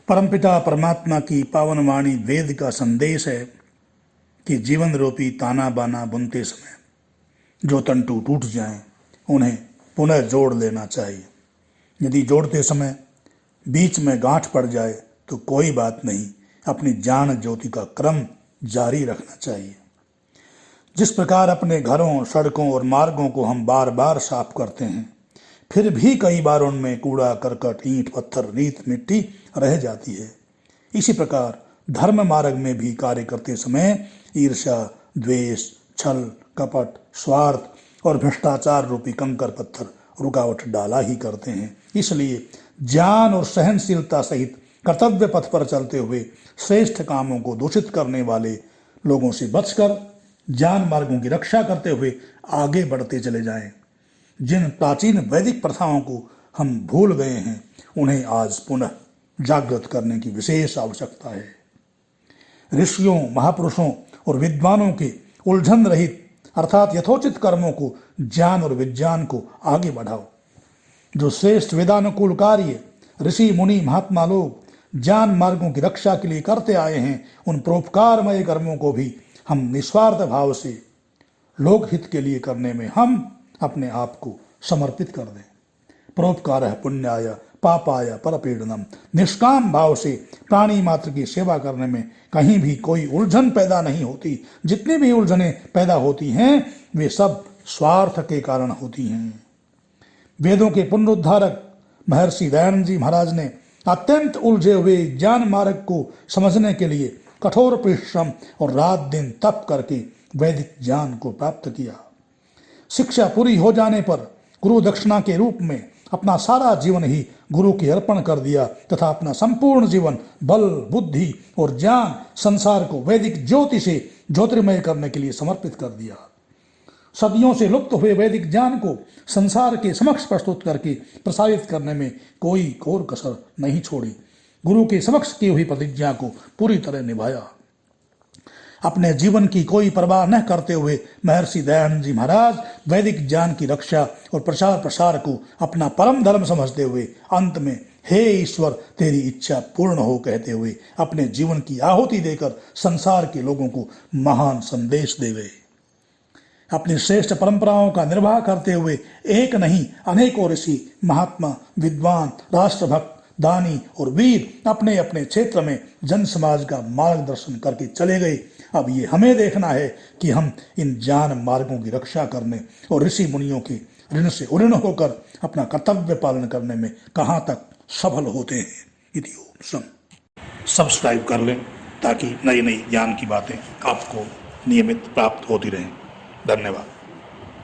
परमपिता परमात्मा की पावन वाणी वेद का संदेश है कि जीवन रूपी ताना बाना बुनते समय जो तंतु टूट जाएं उन्हें पुनः जोड़ लेना चाहिए। यदि जोड़ते समय बीच में गांठ पड़ जाए तो कोई बात नहीं, अपनी जान ज्योति का क्रम जारी रखना चाहिए। जिस प्रकार अपने घरों, सड़कों और मार्गों को हम बार बार साफ करते हैं, फिर भी कई बार उनमें कूड़ा करकट, ईंट पत्थर, रेत मिट्टी रह जाती है, इसी प्रकार धर्म मार्ग में भी कार्य करते समय ईर्ष्या, द्वेष, छल, कपट, स्वार्थ और भ्रष्टाचार रूपी कंकर पत्थर रुकावट डाला ही करते हैं। इसलिए ज्ञान और सहनशीलता सहित कर्तव्य पथ पर चलते हुए श्रेष्ठ कामों को दूषित करने वाले लोगों से बचकर ज्ञान मार्गों की रक्षा करते हुए आगे बढ़ते चले जाएं। जिन प्राचीन वैदिक प्रथाओं को हम भूल गए हैं, उन्हें आज पुनः जागृत करने की विशेष आवश्यकता है। ऋषियों, महापुरुषों और विद्वानों के उलझन रहित अर्थात यथोचित कर्मों को, ज्ञान और विज्ञान को आगे बढ़ाओ। जो श्रेष्ठ वेदानुकूल कार्य ऋषि मुनि महात्मा लोग ज्ञान मार्गों की रक्षा के लिए करते आए हैं, उन परोपकारमय कर्मों को भी हम निस्वार्थ भाव से लोकहित के लिए करने में हम अपने आप को समर्पित कर दें। परोपकारः पुण्याय पापाय परपीडनम। निष्काम भाव से प्राणी मात्र की सेवा करने में कहीं भी कोई उलझन पैदा नहीं होती। जितनी भी उलझनें पैदा होती हैं वे सब स्वार्थ के कारण होती हैं। वेदों के पुनरुद्धारक महर्षि दयानंद जी महाराज ने अत्यंत उलझे हुए ज्ञान मार्ग को समझने के लिए कठोर परिश्रम और रात दिन तप करके वैदिक ज्ञान को प्राप्त किया। शिक्षा पूरी हो जाने पर गुरु दक्षिणा के रूप में अपना सारा जीवन ही गुरु के अर्पण कर दिया तथा अपना संपूर्ण जीवन बल, बुद्धि और ज्ञान संसार को वैदिक ज्योति से ज्योतिर्मय करने के लिए समर्पित कर दिया। सदियों से लुप्त हुए वैदिक ज्ञान को संसार के समक्ष प्रस्तुत करके प्रसारित करने में कोई कोर कसर नहीं छोड़ी। गुरु के समक्ष की हुई प्रतिज्ञा को पूरी तरह निभाया। अपने जीवन की कोई परवाह न करते हुए महर्षि दयानंद जी महाराज वैदिक ज्ञान की रक्षा और प्रचार प्रसार को अपना परम धर्म समझते हुए अंत में हे ईश्वर तेरी इच्छा पूर्ण हो कहते हुए अपने जीवन की आहुति देकर संसार के लोगों को महान संदेश दे गए। अपनी श्रेष्ठ परंपराओं का निर्वाह करते हुए एक नहीं अनेकों ऋषि, महात्मा, विद्वान, राष्ट्रभक्त, दानी और वीर अपने अपने क्षेत्र में जन समाज का मार्गदर्शन करके चले गए। अब ये हमें देखना है कि हम इन ज्ञान मार्गों की रक्षा करने और ऋषि मुनियों के ऋण से उऋण होकर अपना कर्तव्य पालन करने में कहाँ तक सफल होते हैं। इति ओम। सब्सक्राइब कर लें ताकि नई नई ज्ञान की बातें आपको नियमित प्राप्त होती रहें। धन्यवाद।